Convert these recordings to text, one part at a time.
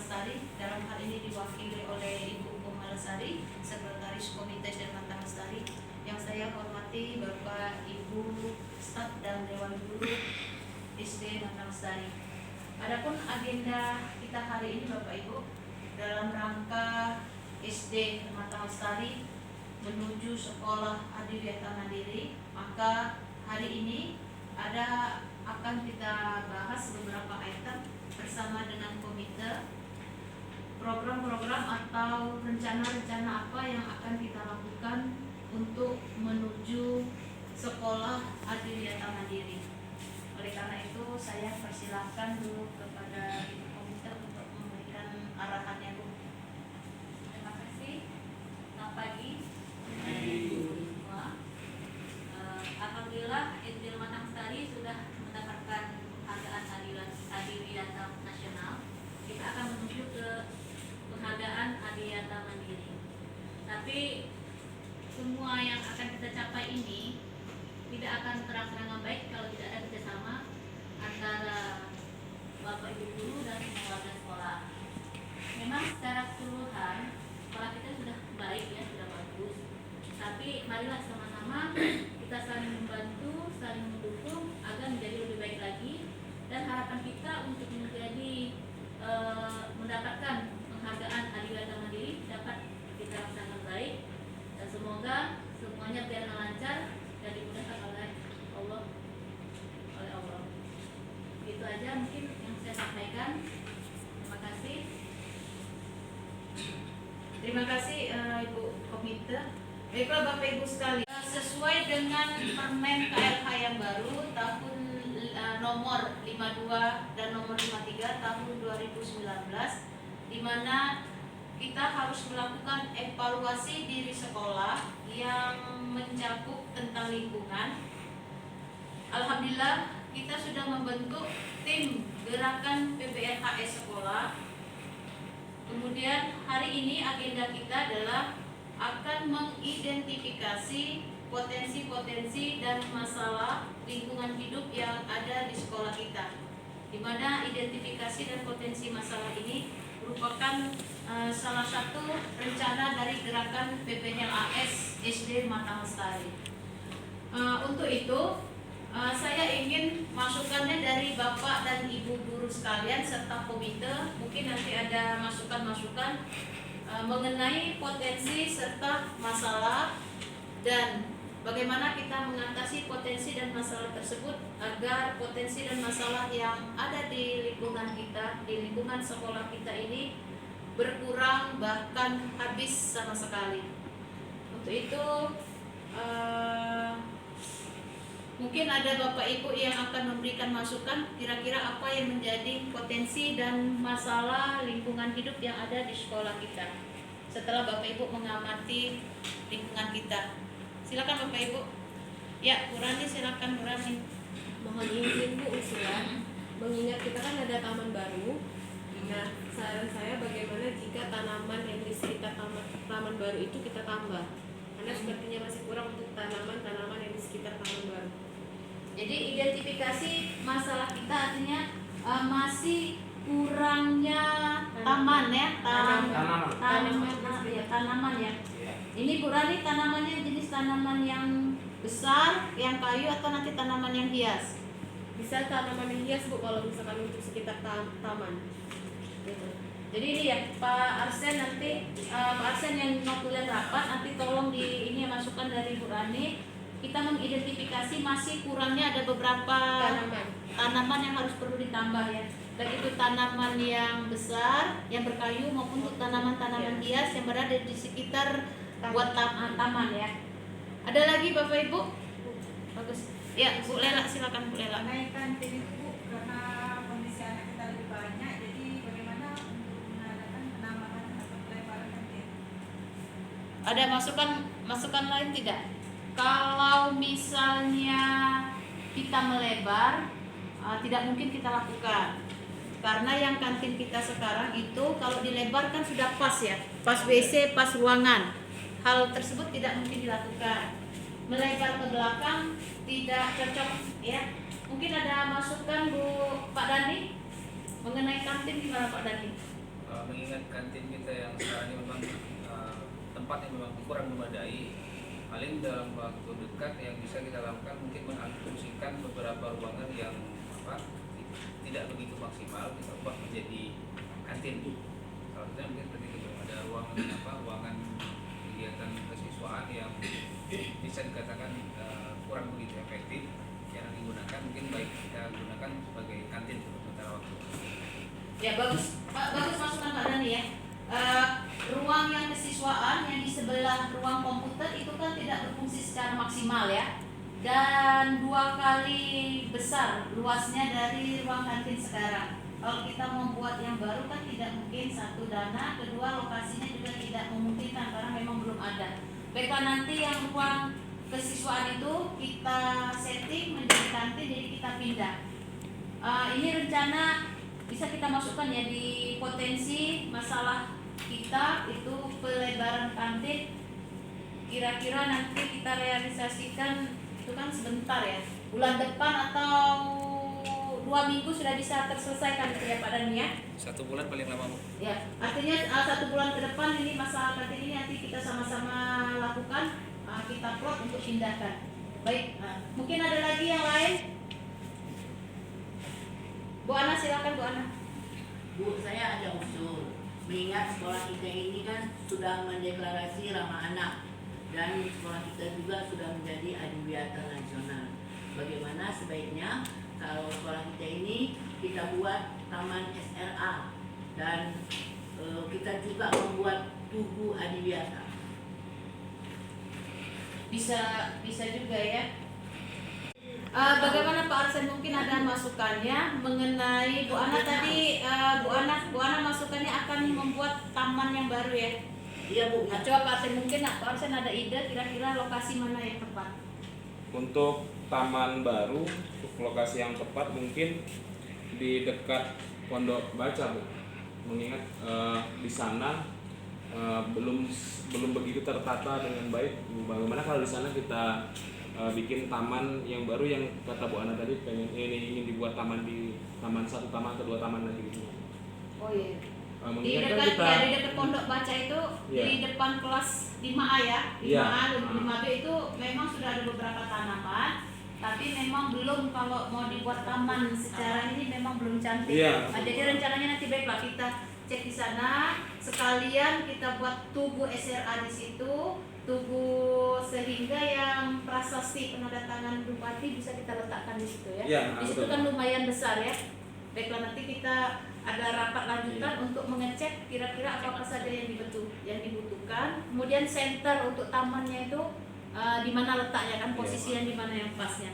Lestari. Dalam hal ini diwakili oleh Ibu Komalasari, Sekretaris Komite SD Mata Lestari. Yang saya hormati Bapak Ibu staf dan Dewan Guru SD Mata Lestari. Adapun agenda kita hari ini Bapak Ibu, dalam rangka SD Mata Lestari menuju sekolah Adiwiyata Mandiri, maka hari ini akan kita bahas beberapa item bersama dengan komite, program-program atau rencana-rencana apa yang akan kita lakukan untuk menuju sekolah Adiwiyata Mandiri. Oleh karena itu saya persilahkan dulu kepada Ibu Komite untuk memberikan arahannya, Bu. Terima kasih. Selamat pagi. Alhamdulillah SD Matang Lestari sudah mendapatkan penghargaan Adiwiyata Nasional. Kita akan menuju ke penghargaan Adiwiyata Mandiri. Tapi semua yang akan kita capai ini tidak akan terang-terangan baik kalau tidak ada kerjasama antara Bapak Ibu guru dan warga sekolah. Memang secara keseluruhan sekolah kita sudah baik ya, sudah bagus. Tapi marilah sama-sama kita saling membantu, saling mendukung agar menjadi lebih baik lagi. Dan harapan kita untuk mendapatkan penghargaan Adiwiyata Mandiri dapat kita laksanakan baik. Dan semoga semuanya berjalan lancar dan dimudahkan oleh Allah. Itu aja mungkin yang saya sampaikan. Terima kasih. Terima kasih Ibu Komite. Baiklah Bapak Ibu sekalian, sesuai dengan Permen KLH yang baru tahun nomor 52 dan nomor 53 tahun 2019, di mana kita harus melakukan evaluasi diri sekolah yang mencakup tentang lingkungan. Alhamdulillah kita sudah membentuk tim gerakan PPLHS sekolah. Kemudian hari ini agenda kita adalah akan mengidentifikasi potensi-potensi dan masalah lingkungan hidup yang ada di sekolah kita, di mana identifikasi dan potensi masalah ini merupakan salah satu rencana dari gerakan PPLHS SD Mata Lestari. Untuk itu saya ingin masukannya dari Bapak dan Ibu guru sekalian serta komite. Mungkin nanti ada masukan-masukan mengenai potensi serta masalah dan bagaimana kita mengatasi potensi dan masalah tersebut agar potensi dan masalah yang ada di lingkungan kita, di lingkungan sekolah kita ini berkurang bahkan habis sama sekali. Untuk itu mungkin ada Bapak Ibu yang akan memberikan masukan kira-kira apa yang menjadi potensi dan masalah lingkungan hidup yang ada di sekolah kita setelah Bapak Ibu mengamati lingkungan kita. Silakan Bapak Ibu. Ya, Bu Rani, silakan Bu Rani. Mohon izin Bu usulan, mengingat kita kan ada taman baru. Nah, saran saya bagaimana jika tanaman yang di sekitar taman baru itu kita tambah, karena sepertinya masih kurang untuk tanaman-tanaman yang di sekitar taman baru. Jadi identifikasi masalah kita artinya masih kurangnya tanaman ya, tanaman ya. Ini Bu Rani, tanamannya jenis tanaman yang besar, yang kayu atau nanti tanaman yang hias? Bisa tanaman yang hias Bu kalau misalkan untuk sekitar taman. Gitu. Jadi ini ya Pak Arsen, nanti Pak Arsen yang mau kuliah rapat nanti tolong di ini masukan dari Bu Rani. Kita mengidentifikasi masih kurangnya ada beberapa tanaman yang harus perlu ditambah ya. Baik itu tanaman yang besar, yang berkayu maupun untuk tanaman-tanaman hias yang berada di sekitar buat taman ya. Ada lagi Bapak Ibu? Bagus. Ya, Bu Lela, silakan Bu Lela. Naikkan tim itu Bu, karena kondisi anak kita lebih banyak, jadi bagaimana untuk mengadakan penambahan atau pelebaran kantin? Ada masukan lain tidak? Kalau misalnya kita melebar, tidak mungkin kita lakukan. Karena yang kantin kita sekarang itu kalau dilebarkan sudah pas ya, pas WC, pas ruangan. Hal tersebut tidak mungkin dilakukan. Melebar ke belakang tidak cocok ya. Mungkin ada masukan Bu Pak Dani mengenai kantin, gimana Pak Dani? mengingat kantin kita yang sekarang ini memang tempatnya memang kurang memadai, paling dalam waktu dekat yang bisa kita lakukan mungkin mengalihfungsikan beberapa ruangan yang tidak begitu maksimal kita ubah menjadi kantin. Salah satunya mungkin seperti itu, ada ruangan kegiatan kesiswaan yang bisa dikatakan kurang begitu efektif, jarang digunakan, mungkin baik kita gunakan sebagai kantin untuk sementara waktu. Ya bagus masukan Pak Dani ya. Ruang yang kesiswaan yang di sebelah ruang komputer itu kan tidak berfungsi secara maksimal ya, dan 2 kali besar luasnya dari ruang kantin sekarang. Kalau kita membuat yang baru kan tidak mungkin, satu dana, kedua lokasinya juga tidak memungkinkan karena memang belum ada. Baiklah, nanti yang ruang kesiswaan itu kita setting menjadi kantin, jadi kita pindah. Ini rencana bisa kita masukkan ya di potensi masalah kita itu pelebaran kantin. Kira-kira nanti kita realisasikan itu kan sebentar ya, bulan depan atau 2 minggu sudah bisa terselesaikan itu ya Pak Dani ya. 1 bulan paling lama. Ya, artinya 1 bulan ke depan ini masalah kantin ini nanti kita sama-sama lakukan, kita plot untuk pindahkan. Baik, mungkin ada lagi yang lain? Bu Ana, silakan Bu Ana. Bu, saya ada usul. Mengingat sekolah kita ini kan sudah mendeklarasi ramah anak dan sekolah kita juga sudah menjadi adiwiyata nasional. Bagaimana sebaiknya kalau sekolah kita ini kita buat taman SRA dan kita juga membuat tugu adiwiyata. Bisa juga ya. Bagaimana Pak Arsen, mungkin ada masukannya mengenai Bu Ana tadi, Bu Ana masukannya akan membuat taman yang baru ya. Iya Bu. Nah, coba Pak Arsen, mungkin Pak Arsen ada ide kira-kira lokasi mana yang tepat? Untuk taman baru, lokasi yang tepat mungkin di dekat Pondok Baca Bu. Mengingat di sana belum begitu tertata dengan baik. Bagaimana kalau di sana kita bikin taman yang baru yang kata Bu Ana tadi ingin dibuat taman di taman 1, taman kedua, taman lagi gitu. Oh iya. Di Mengingat dekat di dekat Pondok Baca itu di depan kelas 5A ya, 5A dan 5B itu memang sudah ada beberapa tanaman, tapi memang belum, kalau mau dibuat taman secara ini memang belum cantik. Nah, jadi rencananya nanti baiklah kita cek di sana, sekalian kita buat tugu SRA di situ, tugu sehingga yang prasasti penandatangan bupati bisa kita letakkan di situ ya. Di situ kan lumayan besar ya. Baiklah, nanti kita ada rapat lanjutan untuk mengecek kira-kira apa saja yang dibutuhkan. Kemudian center untuk tamannya itu di mana letaknya kan, posisi yang di mana yang pasnya.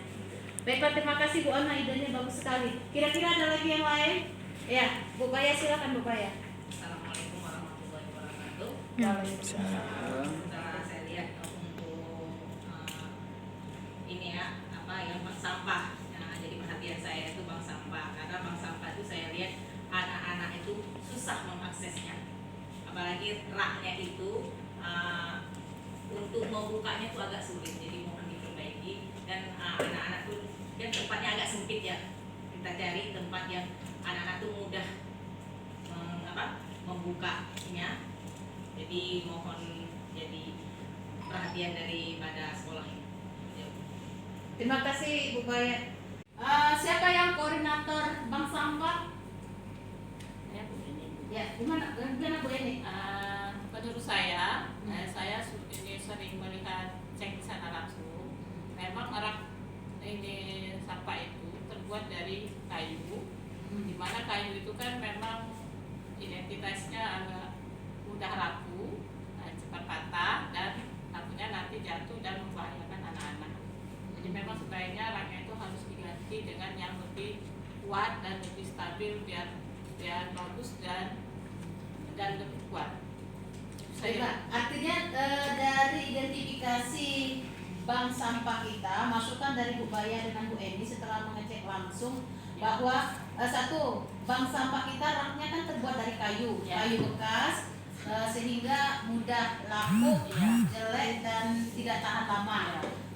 Baiklah, terima kasih Bu Ana, idenya bagus sekali. Kira-kira ada lagi yang lain? Ya, Bu Baya, silakan Bu Baya. Assalamualaikum warahmatullahi wabarakatuh. Waalaikumsalam. Setelah saya lihat untuk ini ya, yang bank sampah, yang jadi perhatian saya itu bank sampah, karena bank sampah itu saya lihat anak-anak itu susah mengaksesnya, apalagi raknya itu untuk membukanya itu agak sulit, jadi mohon diperbaiki. Dan anak-anak itu kan tempatnya agak sempit ya, kita cari tempat yang anak-anak itu mudah membukanya. Jadi mohon jadi perhatian daripada sekolah ini. Terima kasih Bu Baya. Siapa yang koordinator bank sampah? Ya, gimana Bu ini? Menurut saya, saya ini sering melihat cek di sana langsung. Memang rak ini sampah itu terbuat dari kayu, di mana kayu itu kan memang identitasnya agak mudah rapuh, cepat patah, dan takutnya nanti jatuh dan membahayakan anak-anak. Jadi memang sebaiknya raknya itu harus diganti dengan yang lebih kuat dan lebih stabil biar bagus dan lebih kuat. Artinya dari identifikasi bank sampah kita, masukan dari Bu Baya dengan Bu Eni setelah mengecek langsung bahwa satu, bank sampah kita raknya kan terbuat dari kayu bekas, sehingga mudah lapuk, jelek dan tidak tahan lama.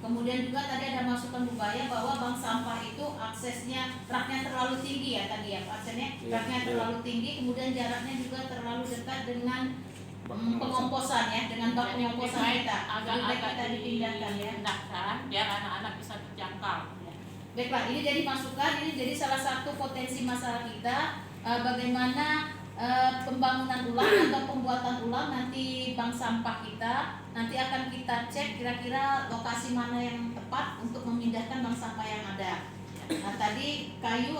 Kemudian juga tadi ada masukan Bu Baya bahwa bank sampah itu aksesnya raknya terlalu tinggi ya tadi ya Pak Arsen ya. Raknya terlalu tinggi, kemudian jaraknya juga terlalu dekat dengan pengomposan ya, dengan bak pengomposan kita. Lebih baik kita dipindahkan ya. Pindahkan biar anak-anak bisa terjangkau. Baiklah, ini jadi masukan, ini jadi salah satu potensi masalah kita bagaimana pembangunan ulang atau pembuatan ulang nanti bank sampah kita nanti akan kita cek kira-kira lokasi mana yang tepat untuk memindahkan bank sampah yang ada. Nah tadi kayu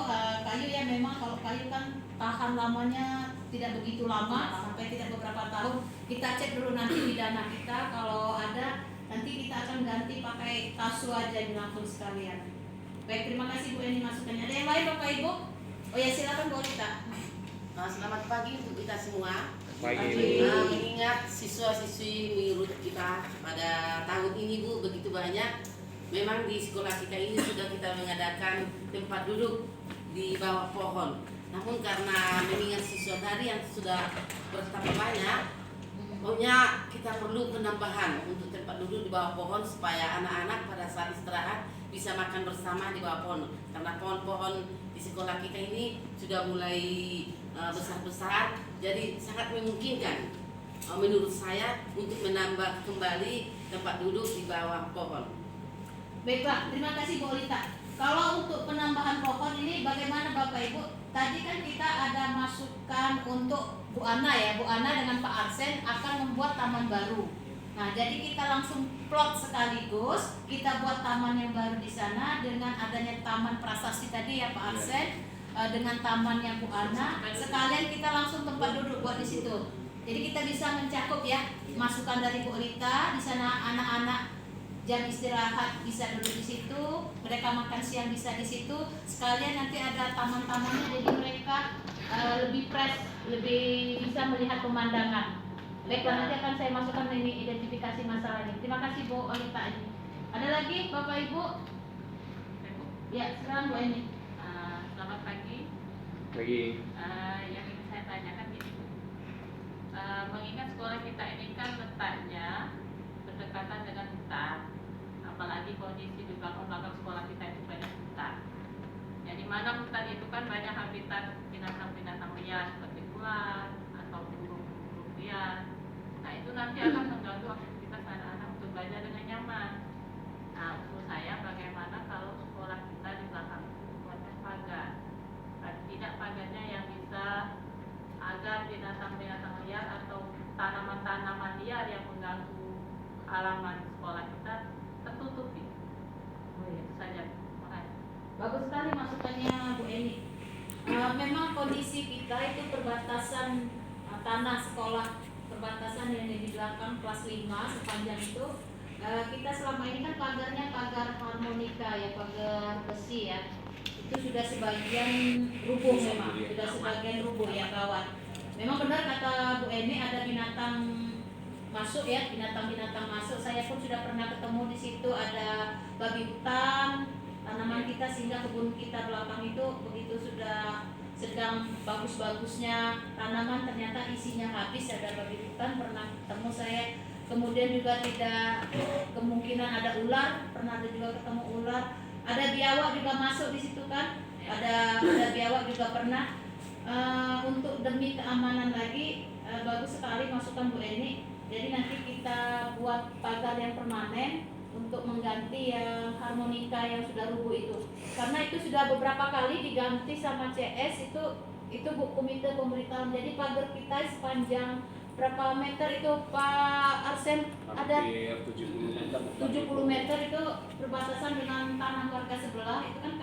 ya memang kalau kayu kan tahan lamanya tidak begitu lama sampai tidak beberapa tahun. Kita cek dulu nanti di dana kita kalau ada nanti kita akan ganti pakai kasu aja langsung sekalian. Baik, terima kasih Bu Eni masukannya. Ada yang lain Bapak Ibu? Oh ya silakan Bu Rita. Selamat pagi untuk kita semua. Pagi. Mengingat siswa-siswi menurut kita pada tahun ini Bu begitu banyak. Memang di sekolah kita ini sudah kita mengadakan tempat duduk di bawah pohon. Namun karena mengingat siswa tadi yang sudah bertambah banyak, pokoknya kita perlu penambahan untuk tempat duduk di bawah pohon supaya anak-anak pada saat istirahat bisa makan bersama di bawah pohon. Karena pohon-pohon di sekolah kita ini sudah mulai besar-besar, jadi sangat memungkinkan menurut saya untuk menambah kembali tempat duduk di bawah pohon. Baiklah, terima kasih Bu Rita. Kalau untuk penambahan pohon ini bagaimana Bapak Ibu? Tadi kan kita ada masukan untuk Bu Ana ya, Bu Ana dengan Pak Arsen akan membuat taman baru. Nah, jadi kita langsung plot sekaligus, kita buat taman yang baru di sana dengan adanya taman prasasti tadi ya Pak Arsen. Dengan tamannya Bu Ana, sekalian kita langsung tempat duduk buat di situ. Jadi kita bisa mencakup ya masukan dari Bu Rita di sana anak-anak jam istirahat bisa duduk di situ, mereka makan siang bisa di situ. Sekalian nanti ada taman-tamannya jadi mereka lebih fresh, lebih bisa melihat pemandangan. Baiklah, nanti akan saya masukkan ini identifikasi masalah ini. Terima kasih Bu Rita. Ada lagi Bapak Ibu? Ya, sekarang Bu Eni. Selamat pagi. Pagi. Yang ingin saya tanyakan gini, mengingat sekolah kita ini kan letaknya berdekatan dengan hutan, apalagi kondisi di belakang sekolah kita itu banyak hutan. Ya, di mana hutan itu kan banyak habitat binatang-binatang liar seperti ular atau burung-burung liar. Nah itu nanti akan mengganggu aktivitas anak-anak untuk belajar dengan nyaman. Nah usul saya bagaimana kalau sekolah kita di belakang pagar, tidak pagarnya yang bisa agar binatang-binatang liar atau tanaman-tanaman liar yang mengganggu halaman sekolah kita tertutupi. Itu saja. Makasih. Bagus sekali masukannya Bu Eni. Memang kondisi kita itu perbatasan tanah sekolah, perbatasan yang di belakang kelas 5 sepanjang itu. Kita selama ini kan pagarnya pagar harmonika ya, pagar besi ya. Itu sudah sebagian rubuh memang, sudah sebagian rubuh ya kawan. Memang benar kata Bu Eni ada binatang masuk ya, binatang-binatang masuk. Saya pun sudah pernah ketemu di situ ada babi hutan, tanaman kita sehingga kebun kita belakang itu begitu sudah sedang bagus-bagusnya tanaman ternyata isinya habis ada babi hutan pernah ketemu saya. Kemudian juga tidak kemungkinan ada ular, pernah ada juga ketemu ular. Ada biawak juga masuk di situ kan? Ada biawak juga pernah. Untuk demi keamanan lagi bagus sekali masukan Bu Eni. Jadi nanti kita buat pagar yang permanen untuk mengganti yang harmonika yang sudah rubuh itu. Karena itu sudah beberapa kali diganti sama CS itu Bu komite pemberitahuan. Jadi pagar kita sepanjang berapa meter itu Pak Arsen? Ada 70 meter itu berbatasan dengan tanah warga sebelah. Itu kan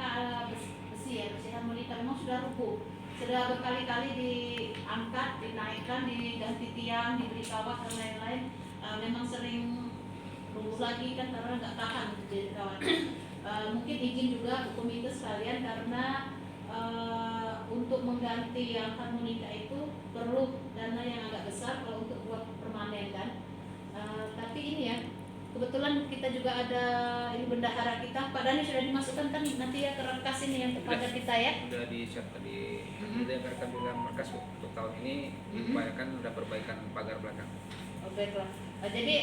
besi ya, besi harmonika memang sudah rubuh. Sudah berkali-kali diangkat, dinaikkan, diganti tiang, diberi kawat dan lain-lain. Memang sering rubuh lagi kan karena nggak tahan jadi kawat. Mungkin izin juga komite sekalian karena untuk mengganti yang harmonika itu perlu dana yang agak besar kalau untuk buat permanen kan. Tapi ini ya kebetulan kita juga ada ini bendahara kita, Pak Dani sudah dimasukkan kan nanti ya ke Rangkas ini yang kepada kita ya. Udah di share tadi, kita anggarkan di dalam markas untuk tahun ini diupayakan udah perbaikan pagar belakang. Oh, baiklah. Jadi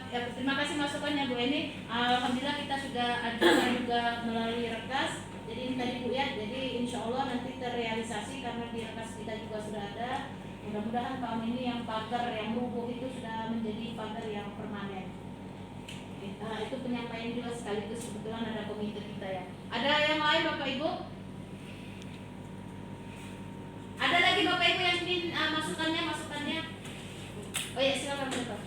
terima kasih masukannya Bu Eni. Alhamdulillah kita sudah ada juga melalui Rangkas. Jadi ini tadi Bu ya, jadi insya Allah nanti terrealisasi karena di Rangkas kita juga sudah ada. Mudah-mudahan tahun ini yang pagar yang rubuh itu sudah menjadi pagar yang permanen. Itu penyampaian juga sekaligus kebetulan ada komite kita ya. Ada yang lain Bapak Ibu? Ada lagi Bapak Ibu yang ingin masukannya? Oh ya silakan Bapak.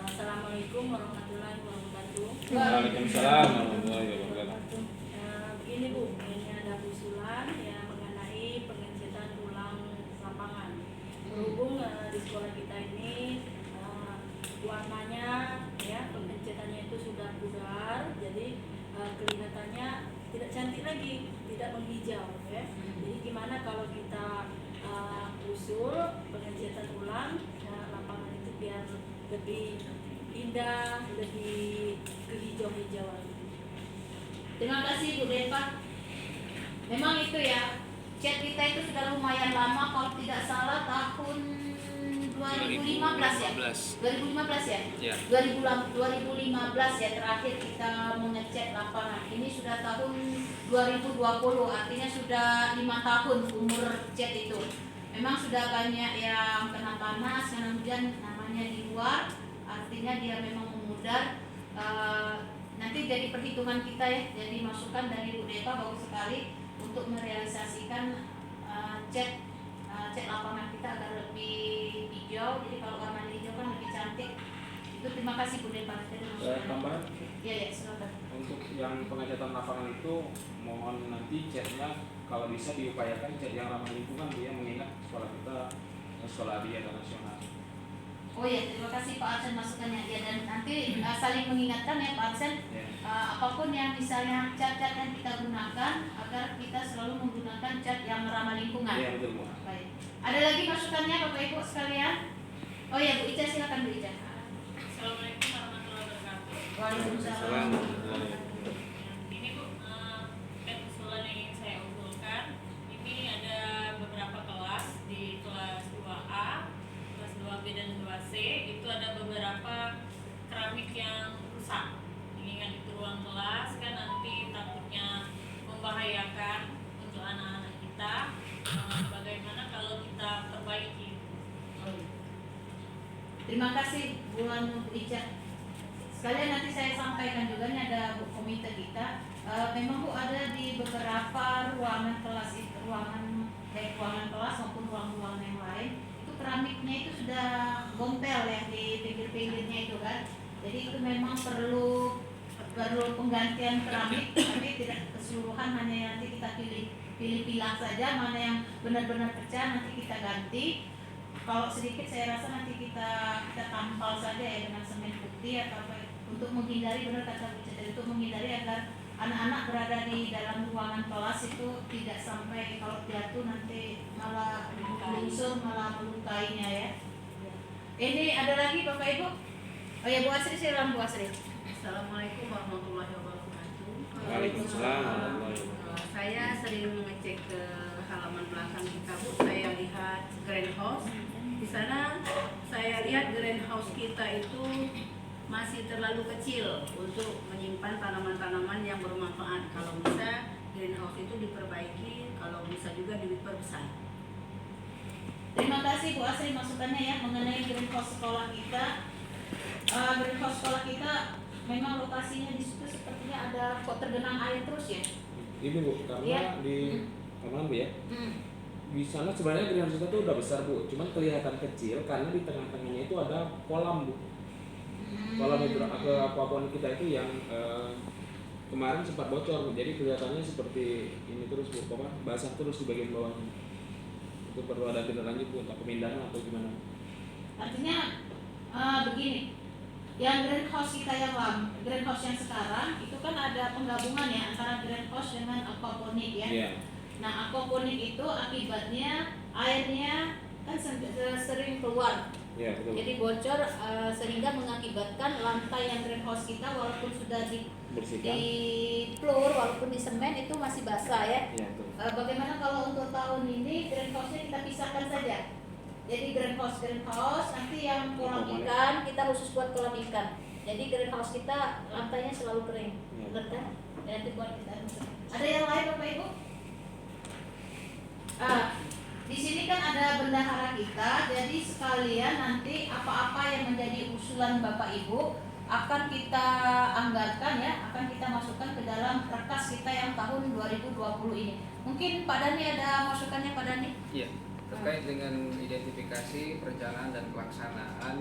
Assalamualaikum warahmatullahi wabarakatuh. Waalaikumsalam warahmatullahi wabarakatuh. Begini Bu, ini ada usulan yang mengenai pengecetan ulang lapangan. Berhubung di sekolah kita ini warnanya ya pengecatannya itu sudah pudar, jadi kelihatannya tidak cantik lagi, tidak menghijau ya. Jadi gimana kalau kita usul pengecatan ulang lapangan itu biar lebih indah, lebih kehijau-hijauan. Terima kasih Bu Deva. Memang itu ya, chat kita itu sudah lumayan lama, kalau tidak salah tahun 2015 ya? 2015 ya? Ya. 2015 ya terakhir kita mengecek lapangan. Ini sudah tahun 2020, artinya sudah 5 tahun umur chat itu. Memang sudah banyak yang kena panas, kena hujan, namanya di luar, artinya dia memang memudar. Nanti jadi perhitungan kita ya, jadi masukan dari Bu Deva bagus sekali untuk merealisasikan cat lapangan kita agar lebih hijau. Jadi kalau warna hijau kan lebih cantik. Itu terima kasih Bu Deva. Tambahan? Ya silakan. Untuk yang pengecatan lapangan itu mohon nanti catnya kalau bisa diupayakan cat yang ramah lingkungan dia mengingat sekolah kita sekolah Adiwiyata Nasional. Oh ya, terima kasih Pak Arsen masukannya ya, dan nanti saling mengingatkan ya Pak Arsen apapun yang misalnya cat-cat yang kita gunakan agar kita selalu menggunakan cat yang ramah lingkungan. Iya betul Bu. Baik. Ada lagi masukannya Bapak Ibu sekalian? Oh ya Bu Ica silakan Bu Ica. Assalamualaikum warahmatullahi wabarakatuh. Waalaikumsalam. Ini Bu, usulan yang ingin saya usulkan. Ini ada beberapa kelas di kelas 2A, kelas 2B dan 2C. Itu ada beberapa keramik yang rusak. Ingat itu ruang kelas kan nanti takutnya membahayakan untuk anak-anak kita. Bagaimana kalau kita perbaiki? Terima kasih Bu Ica. Sekalian nanti saya sampaikan juga nih ada komite kita. Memang Bu ada di beberapa ruangan kelas itu, ruangan kelas maupun ruang-ruangan yang lain itu keramiknya itu sudah gompel ya di pinggir-pinggirnya itu kan. Jadi itu memang perlu penggantian keramik, tapi tidak keseluruhan, hanya nanti kita pilih-pilih saja mana yang benar-benar pecah nanti kita ganti. Kalau sedikit saya rasa nanti kita tampal saja ya dengan semen putih atau apa, untuk menghindari, benar kata Bu Cece, untuk menghindari agar anak-anak berada di dalam ruangan kelas itu tidak sampai kalau jatuh nanti malah lungsur, malah melukainya ya. Ini ada lagi Bapak Ibu? Oh ya Bu Asri, silakan Bu Asri. Assalamualaikum warahmatullahi wabarakatuh. Waalaikumsalam warahmatullahi wabarakatuh. Saya sering mengecek ke halaman belakang kita Bu, saya lihat greenhouse. Di sana saya lihat greenhouse kita itu masih terlalu kecil untuk menyimpan tanaman-tanaman yang bermanfaat. Kalau bisa greenhouse itu diperbaiki, kalau bisa juga diperbesar. Terima kasih Bu Asri masukannya ya mengenai greenhouse sekolah kita. Greenhouse sekolah kita memang lokasinya di situ sepertinya ada kok tergenang air terus ya. Ini Bu, karena Iya. di mana Bu ya? Di sana sebenarnya greenhouse kita tuh udah besar Bu, cuman kelihatan kecil karena di tengah-tengahnya itu ada kolam Bu. Kolam itu ke aquaponik kita itu yang kemarin sempat bocor Bu, jadi kelihatannya seperti ini terus Bu, basah terus di bagian bawahnya. Itu perlu ada tindak lanjut Bu, entah pemindahan atau gimana. Artinya begini, yang greenhouse kita yang greenhouse yang sekarang itu kan ada penggabungan ya antara greenhouse dengan aquaponik ya. Iya. Nah aquaponik itu akibatnya airnya kan sering keluar Ya, betul. Jadi bocor sehingga mengakibatkan lantai yang greenhouse kita walaupun sudah di Bersihkan. floor walaupun di semen itu masih basah ya. Ya, betul. Bagaimana kalau untuk tahun ini greenhouse-nya kita pisahkan saja. Jadi greenhouse nanti yang kolam ikan kita khusus buat kolam ikan. Jadi greenhouse kita lantainya selalu kering, Ya. benar kan? Dan nanti buat kita masuk. Ada yang lain Bapak Ibu? Di sini kan ada bendahara kita, jadi sekalian nanti apa-apa yang menjadi usulan Bapak Ibu akan kita anggarkan ya, akan kita masukkan ke dalam kertas kita yang tahun 2020 ini. Mungkin Pak Dani ada masukannya Pak Dani? Iya, terkait dengan identifikasi perencanaan dan pelaksanaan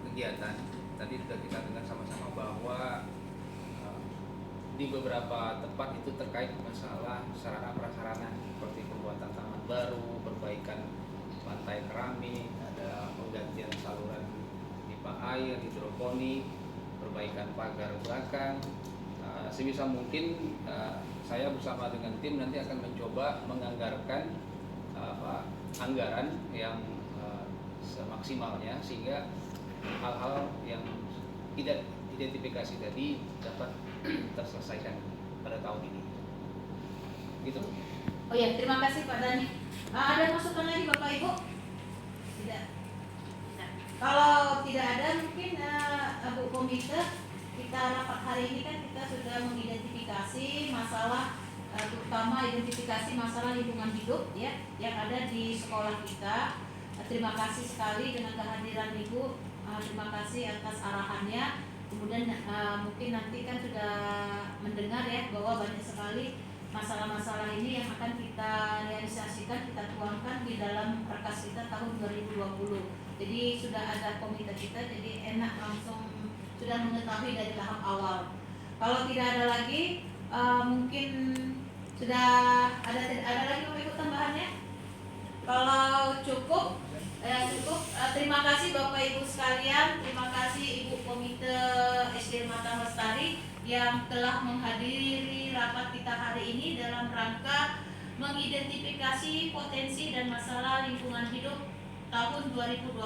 kegiatan. Tadi sudah kita dengar sama-sama bahwa di beberapa tempat itu terkait masalah sarana prasarana seperti pembuatan taman baru, perbaikan lantai keramik, ada penggantian saluran pipa air, hidroponik, perbaikan pagar belakang. Sebisa mungkin saya bersama dengan tim nanti akan mencoba menganggarkan anggaran yang semaksimalnya sehingga hal-hal yang tidak identifikasi tadi dapat terselesaikan pada tahun ini. Gitu. Oh ya, terima kasih Pak Dani. Ada masukan lagi Bapak Ibu? Tidak. Nah, kalau tidak ada mungkin Bu Komite, kita rapat hari ini kan kita sudah mengidentifikasi masalah terutama identifikasi masalah lingkungan hidup ya yang ada di sekolah kita. Terima kasih sekali dengan kehadiran Ibu. Terima kasih atas arahannya. Kemudian mungkin nanti kan sudah mendengar ya bahwa banyak sekali masalah-masalah ini yang akan kita realisasikan, kita tuangkan di dalam kertas kita tahun 2020. Jadi sudah ada komite kita, jadi enak langsung sudah mengetahui dari tahap awal. Kalau tidak ada lagi, mungkin sudah ada lagi Bapak Ibu tambahannya? Kalau cukup, terima kasih Bapak Ibu sekalian, terima kasih Ibu Komite SD Mata Lestari yang telah menghadiri rapat kita hari ini dalam rangka mengidentifikasi potensi dan masalah lingkungan hidup tahun 2020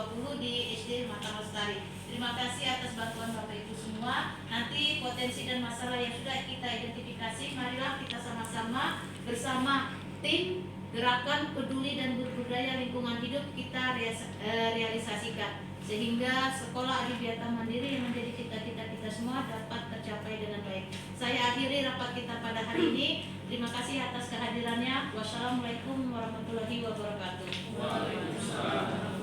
di SD Mata Lestari. Terima kasih atas bantuan Bapak Ibu semua. Nanti potensi dan masalah yang sudah kita identifikasi, marilah kita sama-sama bersama tim Gerakan Peduli dan Berbudaya Lingkungan Hidup kita realisasikan sehingga sekolah adiwiyata mandiri yang menjadi cita-cita kita semua dapat tercapai dengan baik. Saya akhiri rapat kita pada hari ini. Terima kasih atas kehadirannya. Wassalamualaikum warahmatullahi wabarakatuh. Waalaikumsalam.